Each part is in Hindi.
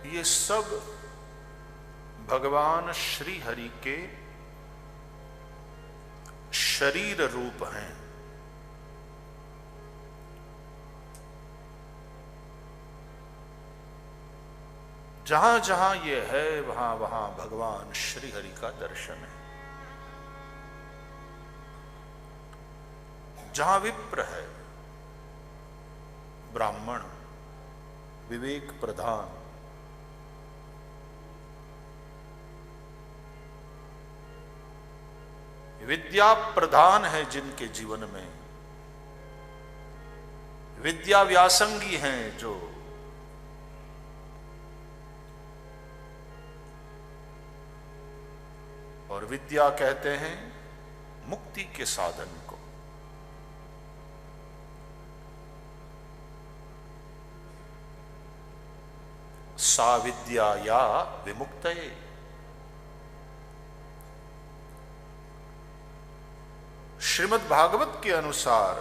ये सब भगवान श्री हरि के शरीर रूप हैं। जहां जहां ये है वहां वहां भगवान श्री हरि का दर्शन है। जहां विप्र है, ब्राह्मण, विवेक प्रधान, विद्या प्रधान है जिनके जीवन में, विद्या व्यासंगी हैं जो और विद्या कहते हैं मुक्ति के साधन को। सा विद्या या विमुक्तये। श्रीमद् भागवत के अनुसार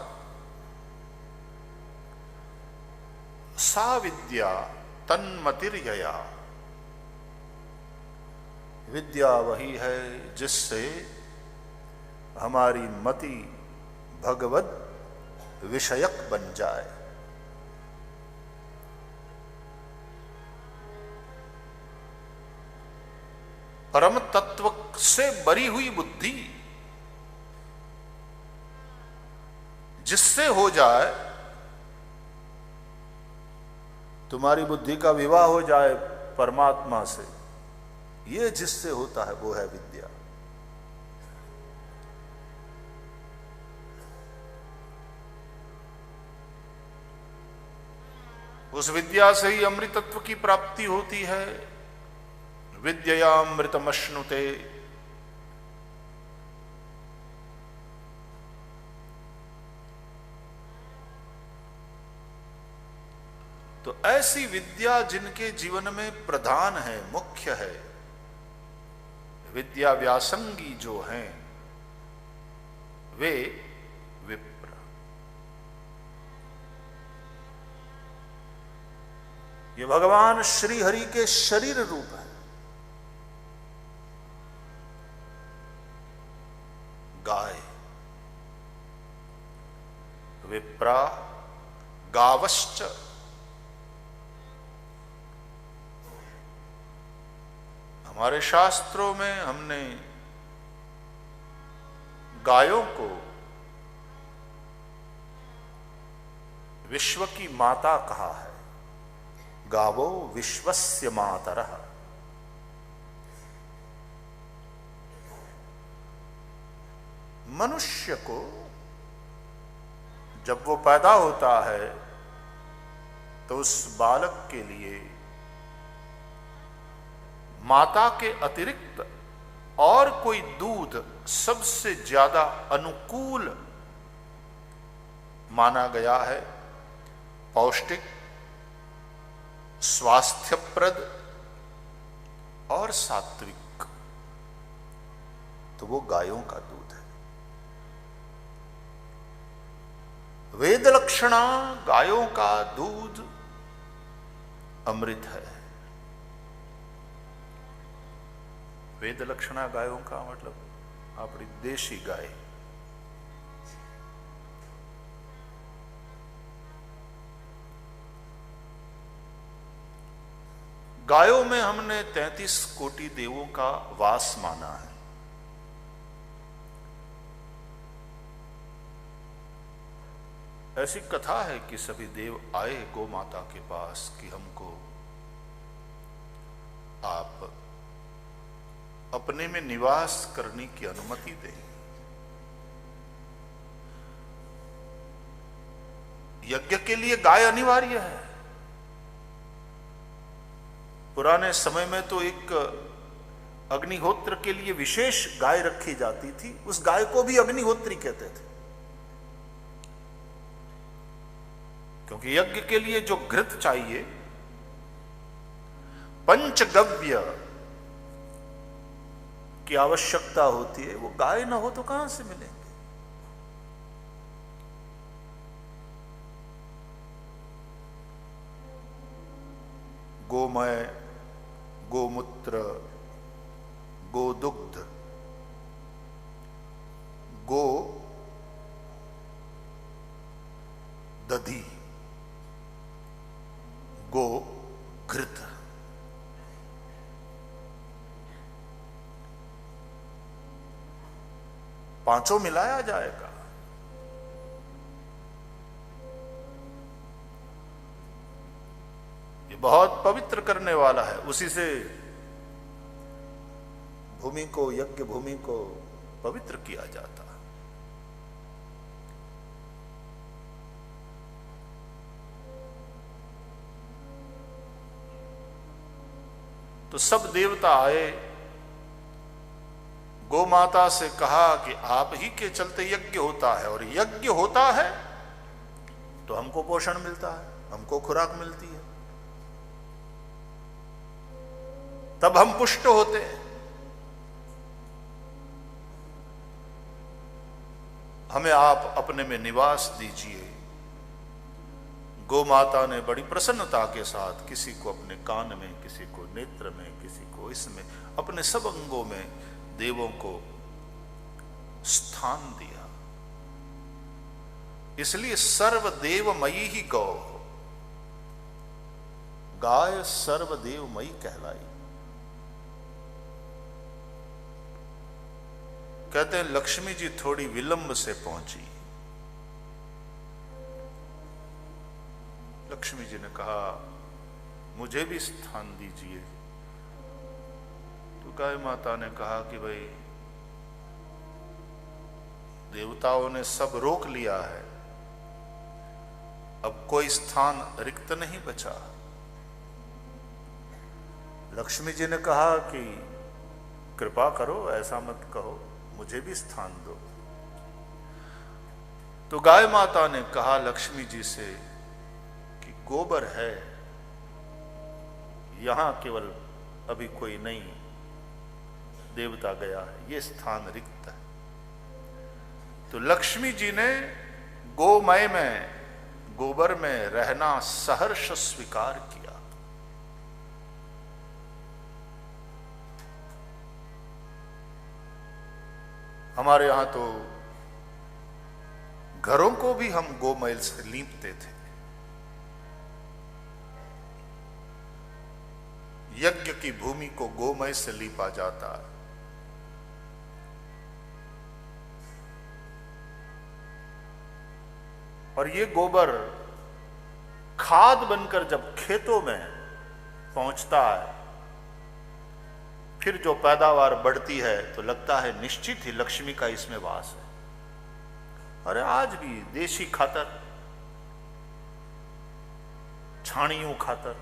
सा विद्या तन्मतिर्यया, विद्या वही है जिससे हमारी मति भगवद विषयक बन जाए। परम तत्व से बरी हुई बुद्धि जिससे हो जाए, तुम्हारी बुद्धि का विवाह हो जाए परमात्मा से, ये जिससे होता है वो है विद्या। उस विद्या से ही अमृतत्व की प्राप्ति होती है। विद्ययामृतमश्नुते। तो ऐसी विद्या जिनके जीवन में प्रधान है, मुख्य है, विद्या व्यासंगी जो हैं, वे विप्र। ये भगवान श्री हरि के शरीर रूप है। गाय, विप्रा गावश्च। हमारे शास्त्रों में हमने गायों को विश्व की माता कहा है। गावो विश्वस्य मातरः। मनुष्य को जब वो पैदा होता है तो उस बालक के लिए माता के अतिरिक्त और कोई दूध सबसे ज्यादा अनुकूल माना गया है, पौष्टिक, स्वास्थ्यप्रद और सात्विक। तो वो गायों का दूध है। वेद लक्षणा गायों का दूध अमृत है। वेद लक्षणा गायों का मतलब अपनी देशी गाय। गायों में हमने 33 कोटि देवों का वास माना है। ऐसी कथा है कि सभी देव आए गौ माता के पास कि हमको आप अपने में निवास करने की अनुमति दें। यज्ञ के लिए गाय अनिवार्य है। पुराने समय में तो एक अग्निहोत्र के लिए विशेष गाय रखी जाती थी। उस गाय को भी अग्निहोत्री कहते थे, क्योंकि यज्ञ के लिए जो घृत चाहिए, पंचगव्य की आवश्यकता होती है, वो गाय ना हो तो कहां से मिलेंगे। गोमय, गोमूत्र, गोदुग्ध, गो दधी, गो घृत। पांचों मिलाया जाएगा। ये बहुत पवित्र करने वाला है। उसी से भूमि को, यज्ञ भूमि को पवित्र किया जाता है। तो सब देवता आए, गौ माता से कहा कि आप ही के चलते यज्ञ होता है, और यज्ञ होता है तो हमको पोषण मिलता है, हमको खुराक मिलती है, तब हम पुष्ट होते हैं। हमें आप अपने में निवास दीजिए। गौ माता ने बड़ी प्रसन्नता के साथ किसी को अपने कान में, किसी को नेत्र में, किसी को इसमें, अपने सब अंगों में देवों को स्थान दिया। इसलिए सर्वदेवमयी ही गौ, गाय सर्वदेवमयी कहलाई। कहते हैं लक्ष्मी जी थोड़ी विलंब से पहुंची। लक्ष्मी जी ने कहा मुझे भी स्थान दीजिए। तो गाय माता ने कहा कि भाई देवताओं ने सब रोक लिया है, अब कोई स्थान रिक्त नहीं बचा। लक्ष्मी जी ने कहा कि कृपा करो, ऐसा मत कहो, मुझे भी स्थान दो। तो गाय माता ने कहा लक्ष्मी जी से कि गोबर है, यहां केवल अभी कोई नहीं देवता गया है, ये स्थान रिक्त है। तो लक्ष्मी जी ने गोमय में, गोबर में रहना सहर्ष स्वीकार किया। हमारे यहां तो घरों को भी हम गोमय से लीपते थे। यज्ञ की भूमि को गोमय से लीपा जाता है। और ये गोबर खाद बनकर जब खेतों में पहुंचता है, फिर जो पैदावार बढ़ती है तो लगता है निश्चित ही लक्ष्मी का इसमें वास है। अरे आज भी देशी खातर, छाणियों खातर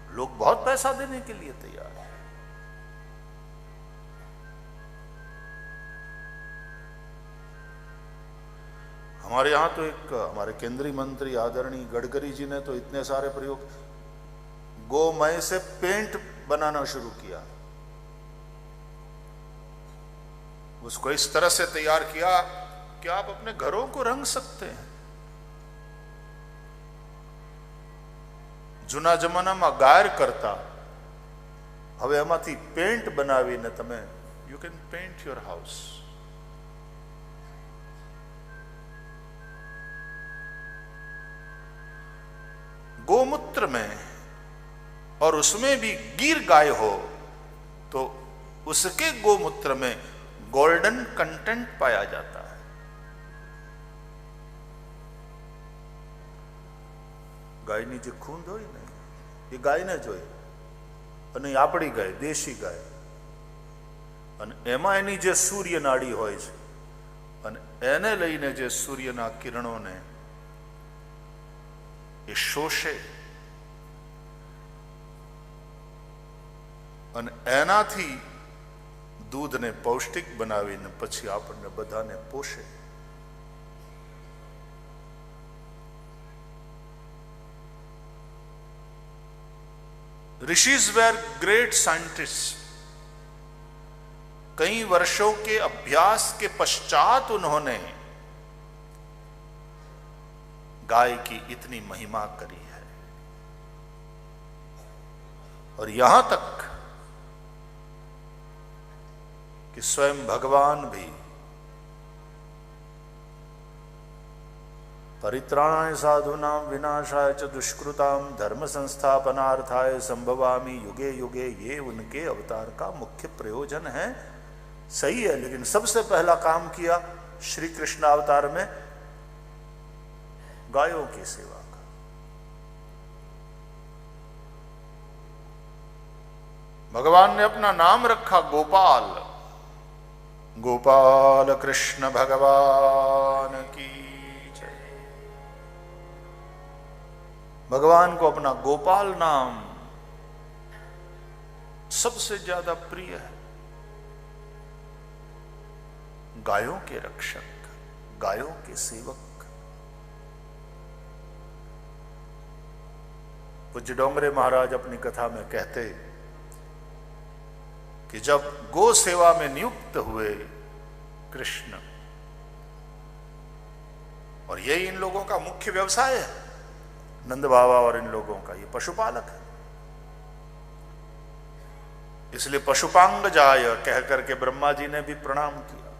लोग बहुत पैसा देने के लिए तैयार है। हमारे यहां तो एक हमारे केंद्रीय मंत्री आदरणीय गडकरी जी ने तो इतने सारे प्रयोग, गोमय से पेंट बनाना शुरू किया। उसको इस तरह से तैयार किया कि आप अपने घरों को रंग सकते हैं। जूना जमानाમાં ગાયર કરતા, હવે એમાંથી પેન્ટ બનાવીને તમે you can pant your house. गोमूत्र में, और उसमें भी गिर गाय हो तो उसके गोमूत्र में गोल्डन कंटेंट पाया जाता है। ગાયની જે ખૂંદ હોય ને એ ગાયને જ હોય, અને આપણી ગાય દેશી ગાય, અને એમાં એની જે સૂર્ય નાડી હોય છે, અને એને લઈને જે સૂર્યના કિરણોને એ શોષે અને એનાથી દૂધને પૌષ્ટિક બનાવીને પછી આપણને બધાને પોષે। Rishis were great scientist. कई वर्षों के अभ्यास के पश्चात उन्होंने गाय की इतनी महिमा करी है। और यहां तक कि स्वयं भगवान भी परित्राणाय साधूनां विनाशाय च दुष्कृतां धर्म संस्थापनार्थाय संभवामि युगे युगे, ये उनके अवतार का मुख्य प्रयोजन है। सही है, लेकिन सबसे पहला काम किया श्री कृष्ण अवतार में गायों की सेवा का। भगवान ने अपना नाम रखा गोपाल। गोपाल कृष्ण भगवान की। भगवान को अपना गोपाल नाम सबसे ज्यादा प्रिय है। गायों के रक्षक, गायों के सेवक। पूज्य डोंगरे महाराज अपनी कथा में कहते कि जब गो सेवा में नियुक्त हुए कृष्ण, और यही इन लोगों का मुख्य व्यवसाय है, नंद बाबा और इन लोगों का, ये पशुपालक है, इसलिए पशुपांग जाय कह करके ब्रह्मा जी ने भी प्रणाम किया।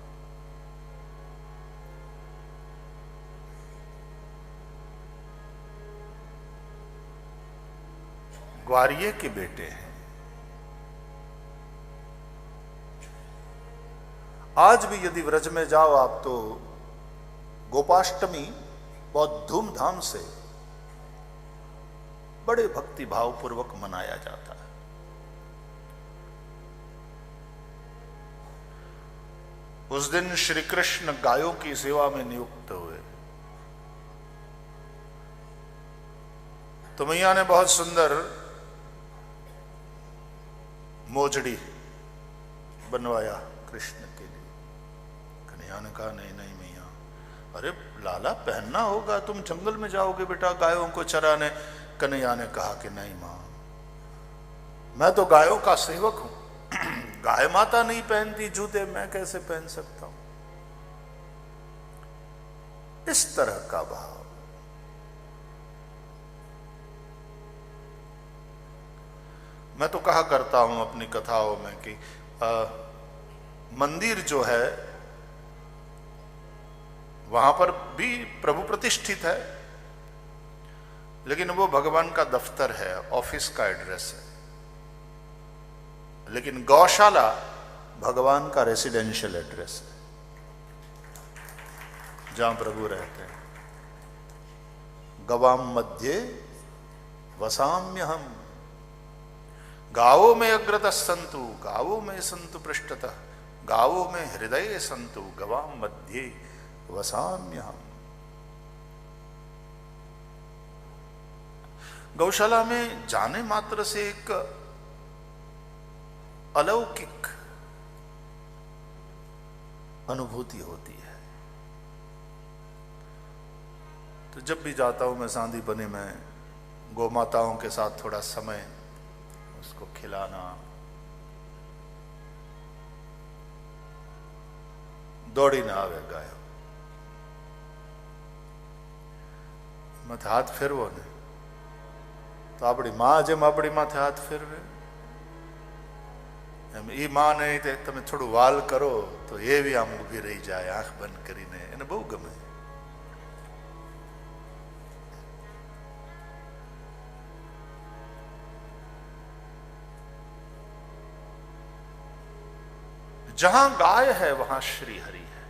ग्वारिये के बेटे हैं। आज भी यदि व्रज में जाओ आप तो गोपाष्टमी बहुत धूमधाम से बड़े भक्ति भाव पूर्वक मनाया जाता है। उस दिन श्री कृष्ण गायों की सेवा में नियुक्त हुए तो मैया ने बहुत सुंदर मोजड़ी बनवाया कृष्ण के लिए। कन्हैया ने कहा नहीं नहीं मैया, अरे लाला पहनना होगा, तुम जंगल में जाओगे बेटा गायों को चराने। कन्हैया ने कहा कि नहीं मां, मैं तो गायों का सेवक हूं, गाय माता नहीं पहनती जूते, मैं कैसे पहन सकता हूं। इस तरह का भाव। मैं तो कहा करता हूं अपनी कथाओं में कि मंदिर जो है वहां पर भी प्रभु प्रतिष्ठित है, लेकिन वो भगवान का दफ्तर है, ऑफिस का एड्रेस है। लेकिन गौशाला भगवान का रेसिडेंशियल एड्रेस है, जहां प्रभु रहते हैं। गवाम मध्य वसाम्यहम, गावों में अग्रतः संतु, गावों में संतु पृष्ठतः, गावों में हृदय संतु, गवाम मध्य वसाम्यहम। गौशाला में जाने मात्र से एक अलौकिक अनुभूति होती है। तो जब भी जाता हूं मैं सांदीपनी में, गौ माताओं के साथ थोड़ा समय उसको खिलाना, दौड़ी ना आवे गाय मत हाथ फेरवो ने तो अपनी मां जेम अपनी माथे हाथ फेरवे एम ई मां ने तमे थोड़ू वाल करो तो ये भी आम उभी रही जाए आंख बंद करीने, एने बहु गमे। जहां गाय है वहां श्री हरि है।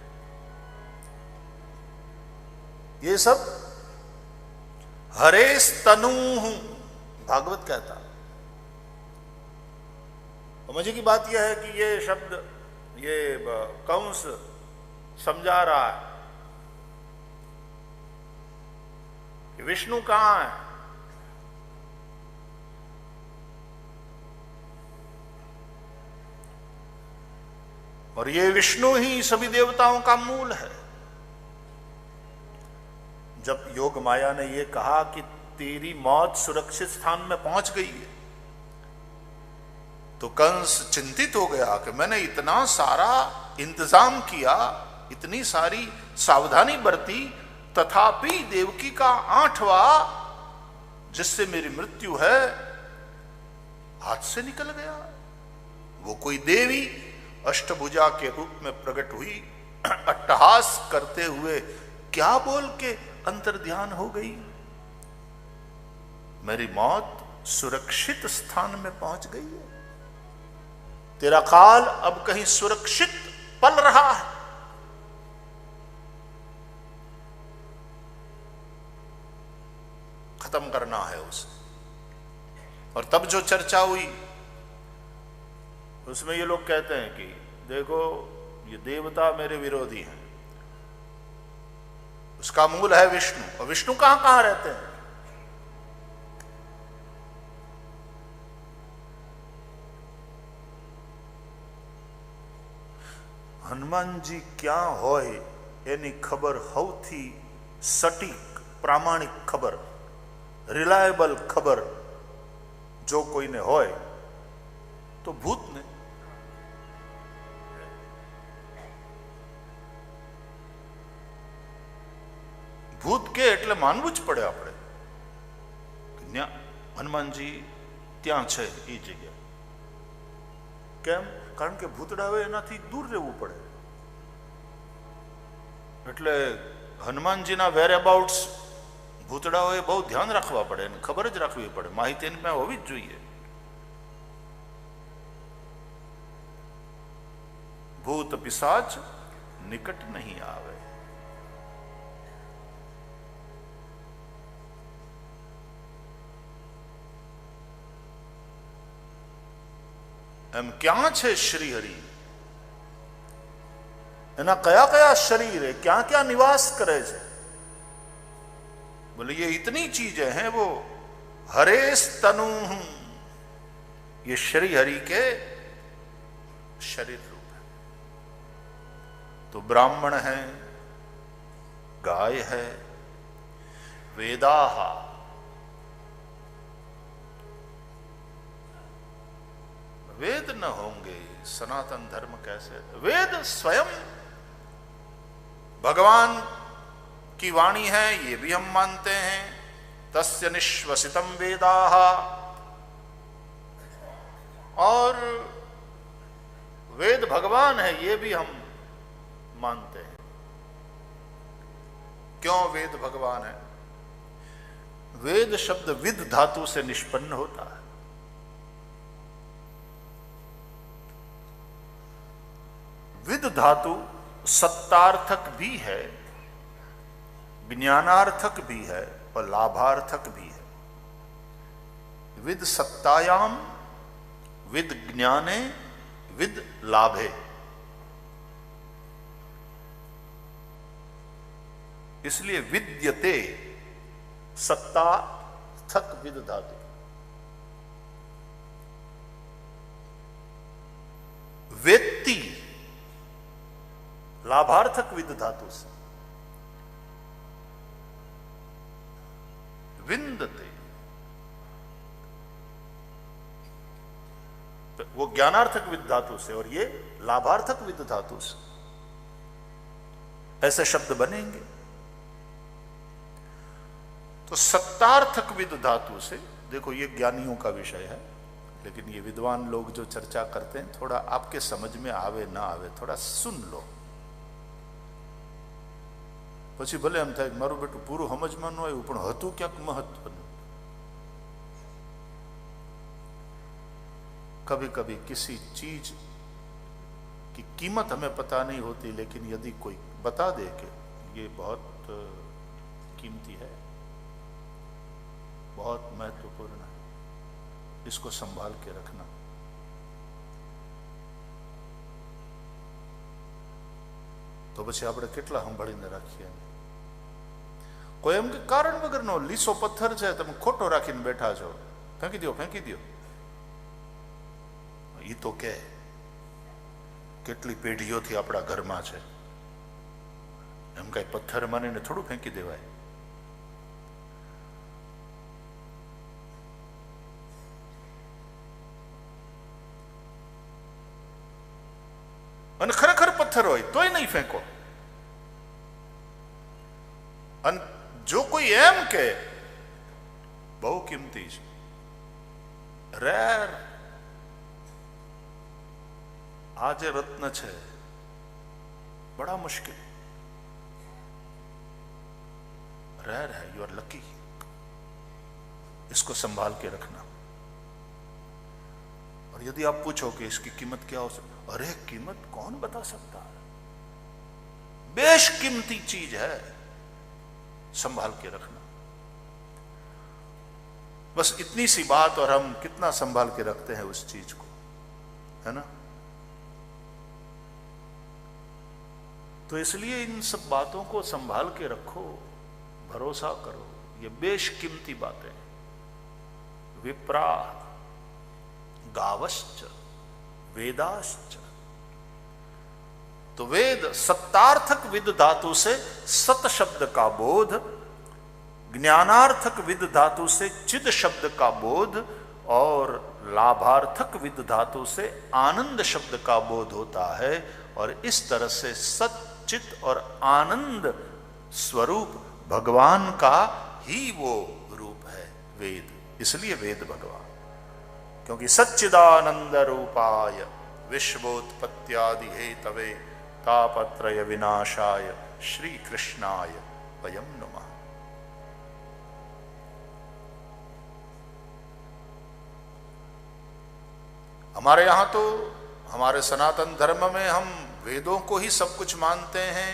ये सब हरेस तनु भागवत कहता। और मजे की बात यह है कि ये शब्द ये कंस समझा रहा है कि विष्णु कहां है। और ये विष्णु ही सभी देवताओं का मूल है। जब योग माया ने ये कहा कि तेरी मौत सुरक्षित स्थान में पहुंच गई है, तो कंस चिंतित हो गया कि मैंने इतना सारा इंतजाम किया, इतनी सारी सावधानी बरती, तथापि देवकी का 8वां जिससे मेरी मृत्यु है हाथ से निकल गया। वो कोई देवी अष्टभुजा के रूप में प्रकट हुई, अट्टहास करते हुए क्या बोल के अंतर ध्यान हो गई, मेरी मौत सुरक्षित स्थान में पहुंच गई है, तेरा काल अब कहीं सुरक्षित पल रहा है। खत्म करना है उसे। और तब जो चर्चा हुई उसमें ये लोग कहते हैं कि देखो ये देवता मेरे विरोधी हैं, उसका मूल है विष्णु, और विष्णु कहां कहां रहते हैं। हनुमान जी क्या होय एनी खबर हौथी सटीक प्रामाणिक खबर, रिलायबल खबर जो कोई ने होय तो भूत ने। ભૂત કે એટલે માનવું જ પડે આપણે કે હનુમાનજી ત્યાં છે એ જગ્યા. કેમ? કારણ કે ભૂતડાઓએ એનાથી દૂર રહેવું પડે. એટલે હનુમાનજીના વેરઅબાઉટ્સ ભૂતડાઓએ બહુ ધ્યાન રાખવા પડે, એને ખબર જ રાખવી પડે, માહિતી એની પાસે હોવી જ જોઈએ. ભૂત પિશાચ નિકટ નહીં આવે. એમ ક્યાં છે શ્રી હરિ? એના કયા કયા શરીર है, क्या क्या निवास करे છે? बोले ये इतनी चीजें हैं, वो हरेस तनु, ये श्री हरि के शरीर रूप है. तो ब्राह्मण है, गाय है, वेदाहा, वेद न होंगे सनातन धर्म कैसे? वेद स्वयं भगवान की वाणी है, ये भी हम मानते हैं. तस्य निश्वसितम वेदाः, और वेद भगवान है ये भी हम मानते हैं. क्यों वेद भगवान है? वेद शब्द विद धातु से निष्पन्न होता है. विद धातु सत्तार्थक भी है, ज्ञानार्थक भी है और लाभार्थक भी है. विद सत्तायाम, विद ज्ञाने, विद लाभे. इसलिए विद्यते सत्तार्थक विद धातु. वेत्ति लाभार्थक विद धातु से. विंदते वो ज्ञानार्थक विद धातु से और ये लाभार्थक विद धातु से. ऐसे शब्द बनेंगे. तो सत्तार्थक विद धातु से, देखो ये ज्ञानियों का विषय है, लेकिन ये विद्वान लोग जो चर्चा करते हैं, थोड़ा आपके समझ में आवे ना आवे, थोड़ा सुन लो. પછી ભલે એમ થાય મારું બેટું પૂરું સમજમાં ન આવ્યું, પણ હતું ક્યાંક મહત્વનું. कभी कभी किसी चीज की कीमत हमें पता नहीं होती, लेकिन यदि कोई बता दे कि ये बहुत कीमती है, बहुत महत्वपूर्ण है, इसको संभाल के रखना, तो પછી આપણે કેટલા સંભાળીને રાખીએ. કોઈ એમ કે કારણ વગરનો લીસો પથ્થર છે, તમે ખોટો રાખીને બેઠા છો, ફેંકી દો ફેંકી દો. એ તો કે કેટલી પેઢીઓથી આપણા ઘરમાં છે, એમ કઈ પથ્થર માનીને થોડું ફેંકી દેવાય. અને ખરેખર પથ્થર હોય તોય નહીં ફેંકો. અને જો કોઈ એમ કે બહુ કિંમતી છે, રેર आज रत्न छे बड़ा मुश्किल रेयर है, यू आर लकी, इसको संभाल के रखना। और यदि आप पूछो कि इसकी कीमत क्या हो सकती, अरे कीमत कौन बता सकता है, बेशकीमती चीज है, संभाल के रखना। बस इतनी सी बात, और हम कितना संभाल के रखते हैं उस चीज को, है ना। तो इसलिए इन सब बातों को संभाल के रखो, भरोसा करो, ये बेशकीमती बातें। विप्रा गावश्च वेदाश्च, तो वेद सत्तार्थक विद धातु से सत शब्द का बोध, ज्ञानार्थक विद धातु से चिद शब्द का बोध, और लाभार्थक विद धातु से आनंद शब्द का बोध होता है। और इस तरह से सत चित और आनंद स्वरूप भगवान का ही वो रूप है वेद, इसलिए वेद भगवान, क्योंकि सच्चिदानंद रूपाय विश्वोत्पत्त्यादि हेतवे तापत्रय विनाशाय श्री कृष्णाय वयं नमः। हमारे यहां तो, हमारे सनातन धर्म में हम वेदों को ही सब कुछ मानते हैं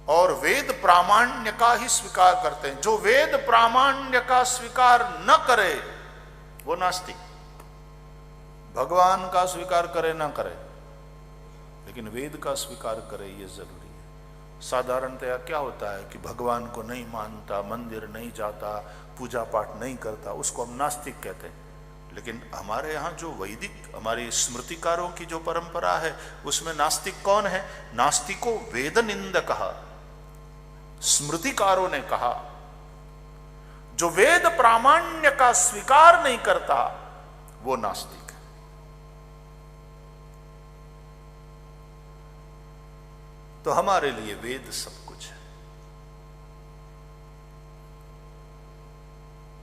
और वेद प्रामाण्य का ही स्वीकार करते हैं। जो वेद प्रामाण्य का स्वीकार न करे वो नास्तिक, भगवान का स्वीकार करे ना करे, लेकिन वेद का स्वीकार करे ये जरूरी है। साधारणतया क्या होता है कि भगवान को नहीं मानता, मंदिर नहीं जाता, पूजा पाठ नहीं करता, उसको हम नास्तिक कहते हैं। लेकिन हमारे यहाँ जो वैदिक, हमारी स्मृतिकारों की जो परंपरा है, उसमें नास्तिक कौन है? नास्तिको वेद निंदक कहा, स्मृतिकारों ने कहा जो वेद प्रामाण्य का स्वीकार नहीं करता वो नास्तिक है। तो हमारे लिए वेद सब कुछ है।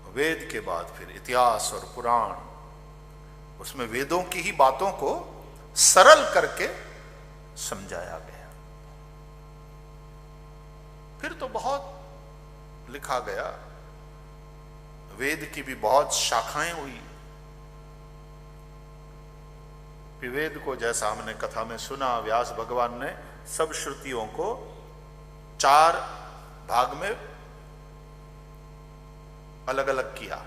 वेद के बाद फिर इतिहास और पुराण, उसमें वेदों की ही बातों को सरल करके समझाया गया। फिर तो बहुत लिखा गया, वेद की भी बहुत शाखाएं हुई। वेद को जैसा हमने कथा में सुना, व्यास भगवान ने सब श्रुतियों को 4 भाग में अलग अलग किया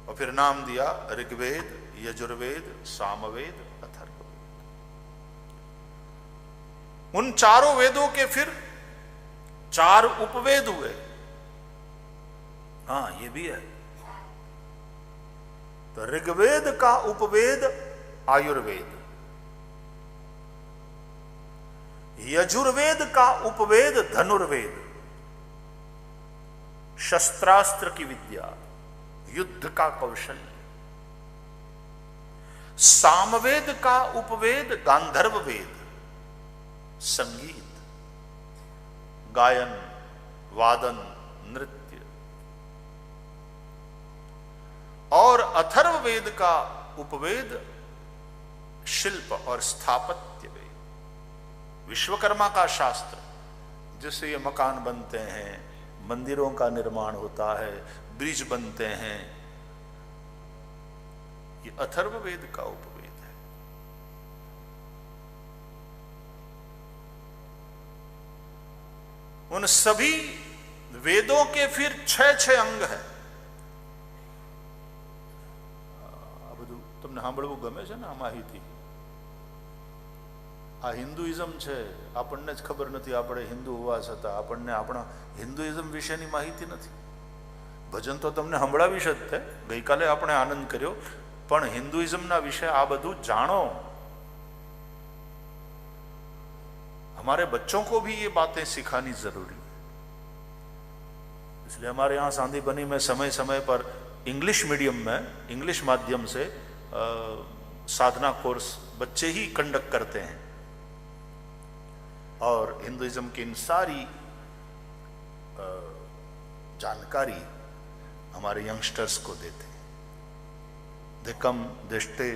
और फिर नाम दिया ऋग्वेद, यजुर्वेद, सामवेद, अथर्ववेद। उन चारों वेदों के फिर 4 उपवेद हुए। हाँ, ये भी है। तो ऋग्वेद का उपवेद आयुर्वेद, यजुर्वेद का उपवेद धनुर्वेद, शस्त्रास्त्र की विद्या, युद्ध का कौशल। सामवेद का उपवेद गांधर्व वेद, संगीत, गायन, वादन, नृत्य। और अथर्ववेद का उपवेद शिल्प और स्थापत्य वेद, विश्वकर्मा का शास्त्र, जिससे ये मकान बनते हैं, मंदिरों का निर्माण होता है, ब्रिज बनते हैं, ये अथर्ववेद का उपवेद है। उन सभी वेदों के फिर 6 अंग हैं। अब तुमने સાંભળવું ગમે છે ને આ માહિતી? આ હિન્દુઇઝમ છે, આપણને જ ખબર નથી, આપણે હિન્દુ હોવા છતાં આપણને આપણા હિન્દુઇઝમ વિશેની માહિતી નથી। ભજન તો તમને સંભળાવી જ છે, ગઈકાલે આપણે આનંદ કર્યો, પણ હિન્દુઇઝમના વિશે આ બધું જાણો। हमारे बच्चों को भी ये बातें सिखानी जरूरी है। इसलिए हमारे यहाँ सांदीपनी में समय समय पर इंग्लिश मीडियम में, इंग्लिश माध्यम से साधना कोर्स बच्चे ही कंडक्ट करते हैं और हिंदुइज्म की इन सारी जानकारी हमारे यंगस्टर्स को देते हैं। दे कम, दे स्टे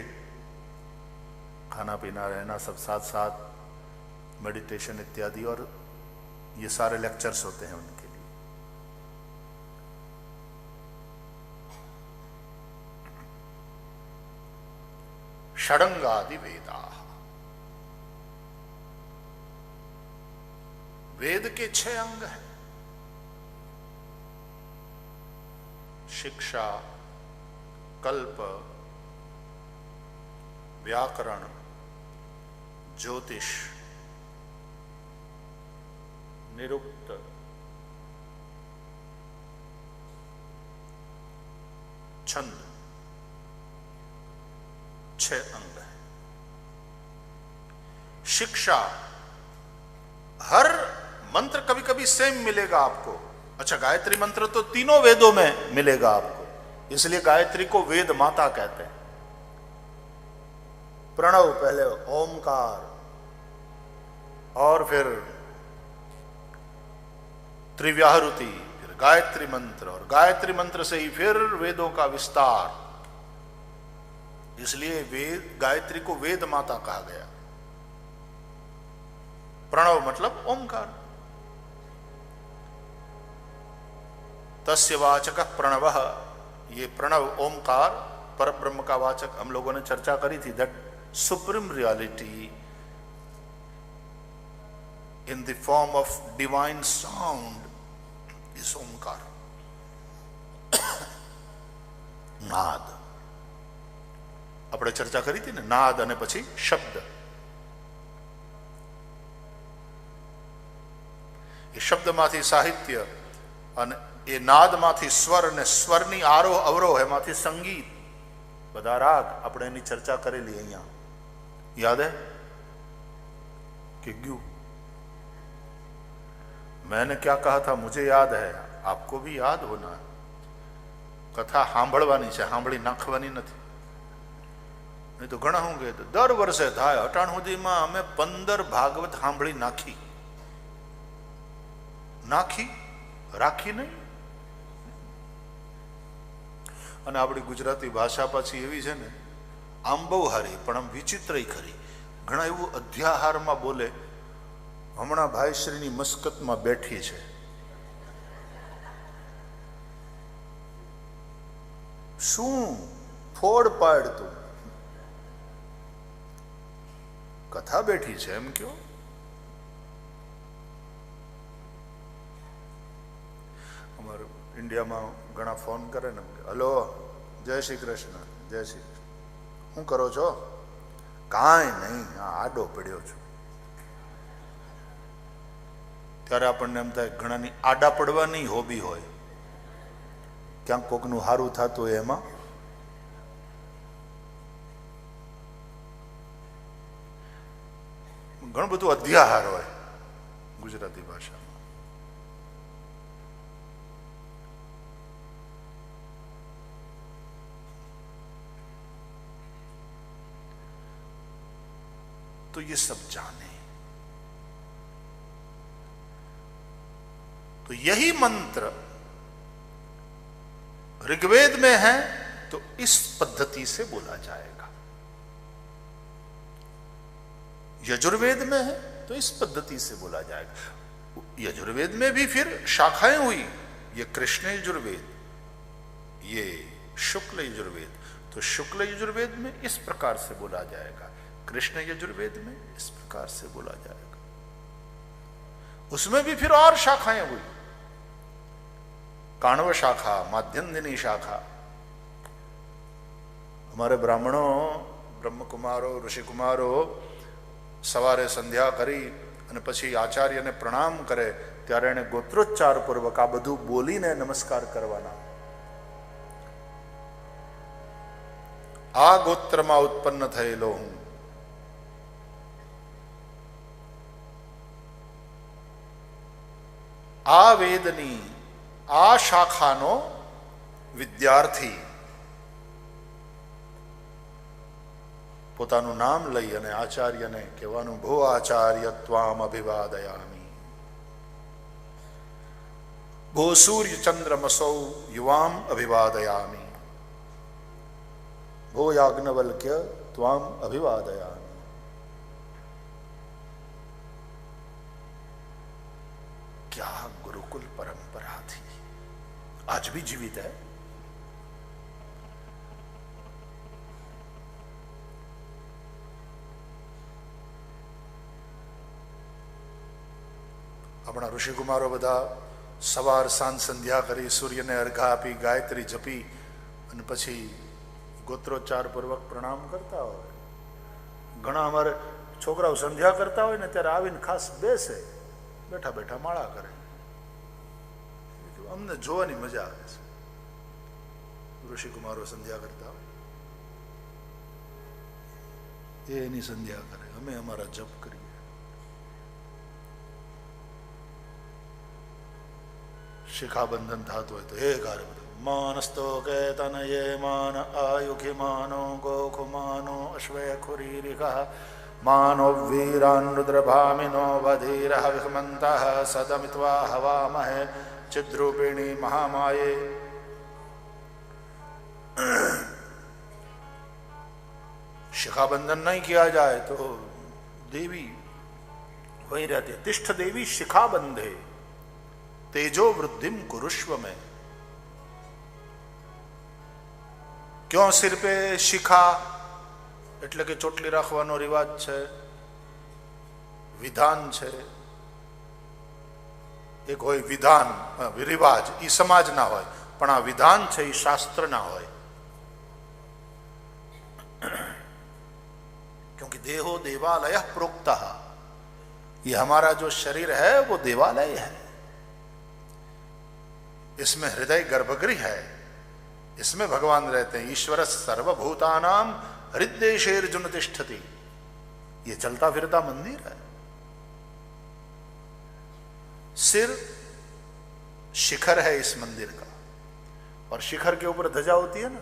खाना पीना रहना सब साथ साथ, मेडिटेशन इत्यादि, और ये सारे लेक्चर्स होते हैं उनके लिए। षडंगादि वेदा, वेद के 6 अंग हैं। शिक्षा, कल्प, व्याकरण, ज्योतिष, निरुक्त, छंद, 6 अंग हैं। शिक्षा, हर मंत्र कभी कभी सेम मिलेगा आपको। अच्छा, गायत्री मंत्र तो तीनों वेदों में मिलेगा आपको, इसलिए गायत्री को वेद माता कहते हैं। प्रणव पहले ओमकार, और फिर त्रिव्याहृति, फिर गायत्री मंत्र, और गायत्री मंत्र से ही फिर वेदों का विस्तार, इसलिए वेद, गायत्री को वेद माता कहा गया। प्रणव मतलब ओमकार। तस्य वाचकः प्रणवः, ये प्रणव ओमकार परब्रह्म का वाचक, हम लोगों ने चर्चा करी थी। That supreme reality in the form of divine sound is Omkar, नाद। આપણે ચર્ચા કરી હતી ને, નાદ અને પછી શબ્દ। એ શબ્દમાંથી સાહિત્ય, અને એ નાદમાંથી સ્વર, અને સ્વરની આરોહ અવરોહ એમાંથી સંગીત, બધા રાગ, આપણે એની ચર્ચા કરેલી અહીંયા, યાદ હે કે ગયું? मैंने क्या कहा था, मुझे याद है, आपको भी याद होना। कथा सांभळवानी छे, सांभળી नाखवानी નથી। नहीं तो घणा होंगे तो दर वर्षे थाय। अटाण सुधीमां अमे 15 भागवत सांभળી नाखी, राखी नहीं। અને આપણી ગુજરાતી ભાષા પાછી એવી છે ને, આમ બહુ હારી પણ આમ વિચિત્રય ખરી। ઘણા એવું અધ્યાહારમાં બોલે। હમણાં ભાઈશ્રીની મસ્કતમાં બેઠી છે, શું ફોડ પાડતું, કથા બેઠી છે એમ કયો? અમારું ઇન્ડિયામાં ઘણા ફોન કરે ને, હલો જય શ્રી કૃષ્ણ, જય શ્રી કૃષ્ણ, શું કરો છો? કાંઈ નહીં, આડો પડ્યો છું। ત્યારે આપણને એમ થાય ઘણાની આડા પડવાની હોબી હોય, ક્યાંક કોકનું હારું થતું હોય એમાં। ઘણું બધું અધ્યાહાર હોય ગુજરાતી ભાષામાં। तो ये सब जाने, तो यही मंत्र ऋग्वेद में है तो इस पद्धति से बोला जाएगा, यजुर्वेद में है तो इस पद्धति से बोला जाएगा। यजुर्वेद में भी फिर शाखाएं हुई, ये कृष्ण यजुर्वेद, ये शुक्ल यजुर्वेद, तो शुक्ल यजुर्वेद में इस प्रकार से बोला जाएगा, कृष्ण यजुर्वेद में इस प्रकार से बोला जाएगा। उसमें भी फिर और शाखाएं हुई, काण्व शाखा, माध्यन्दिनी शाखा। हमारे ब्राह्मणों, ब्रह्म कुमारो, ऋषि कुमारो सवारे संध्या करी અને પછી આચાર્યને પ્રણામ કરે ત્યારે એને ગોત્રોચ્ચાર પૂર્વક આ બધું બોલીને નમસ્કાર કરવાના। આ ગોત્રમાં ઉત્પન્ન થયેલો હું, આ વેદની આ શાખાનો વિદ્યાર્થી, પોતાનું નામ લઈ અને આચાર્યને કહેવાનું, ભો આચાર્ય ત્વામ અભિવાદયામિ, ભો સૂર્ય ચંદ્રમસૌ યુવામ અભિવાદયામિ, ભો યાજ્ઞવલ્ક્ય ત્વામ અભિવાદયામિ। आज भी जीवित है। अपना ऋषिकुमारो बधा सवार सांज संध्या करी सूर्य ने अर्घा आपी गायत्री जपी અને પછી ગોત્રોચ્ચાર પૂર્વક પ્રણામ કરતા હોય। ઘણા અમારે છોકરાઓ સંધ્યા કરતા હોય ને ત્યારે આવીને ખાસ બેસે, બેઠા બેઠા માળા કરે। અમને જોવાની મજા આવે છે, ઋષિકુમારો સંધ્યા કરતા હોય એ એની સંધ્યા કરે, અમે અમારા જપ કરીએ। शिखाबंधन था तो एक हारे मानस्तो के तनये मान आयुखि मानो गोखुमानो अश्वय खुरीरिका मानो वीरान् रुद्रभामिनो वधीरः विहमन्तः सदमित्वा हवामहे चिद्रूपिणी महामाये। शिखाबंधन नहीं किया जाए तो देवी वही रहती। तिष्ठ देवी शिखाबंधे तेजो वृद्धिम कुरुष्व में। क्यों सिर पे शिखा એટલે કે ચોટલી રાખવાનો રિવાજ છે, વિધાન છે। એક હોય વિધાન રિવાજ, એ સમાજ ના હોય, પણ આ વિધાન છે એ શાસ્ત્ર ના હોય। क्योंकि देहो देवालय प्रोक्तः, ये हमारा जो शरीर है वो देवालय है। इसमें हृदय गर्भगृह है, इसमें भगवान रहते हैं। ईश्वर सर्वभूतानाम हृदयेर्जुन तिष्ठति, ये चलता फिरता मंदिर है। सिर शिखर है इस मंदिर का, और शिखर के ऊपर ध्वजा होती है ना।